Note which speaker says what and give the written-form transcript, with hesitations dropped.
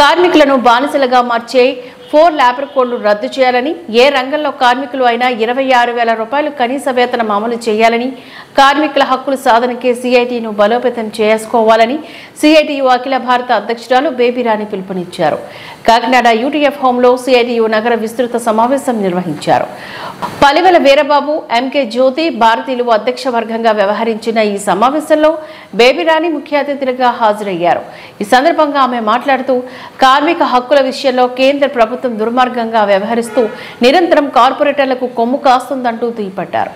Speaker 1: కార్మికులను బానిసలుగా మార్చే 4 లేబర్ కోడ్లు రద్దు చేయాలని, ఏ రంగంలో కార్మికులు అయినా 26,000 రూపాయలు కనీస వేతనం అమలు చేయాలని, కార్మికుల హక్కుల సాధనకే సిఐటిను బలోపేతం చేసుకోవాలని సిఐటియు అఖిల భారత అధ్యక్షురాలు బేబీరాణి పిలుపునిచ్చారు. కాకినాడ యూటీఎఫ్ హోంలో సిఐటియు నగర విస్తృత సమావేశం నిర్వహించారు. పలివెల వీరబాబు, ఎంకే జ్యోతి, భారతీయులు అధ్యక్ష వర్గంగా వ్యవహరించిన ఈ సమావేశంలో బేబీరాణి ముఖ్య అతిథులుగా హాజరయ్యారు. ఈ సందర్భంగా ఆమె మాట్లాడుతూ కార్మిక హక్కుల విషయంలో కేంద్ర ప్రభుత్వం దుర్మార్గంగా వ్యవహరిస్తూ నిరంతరం కార్పొరేటర్లకు కొమ్ము కాస్తుందంటూ దుయ్యబట్టారు.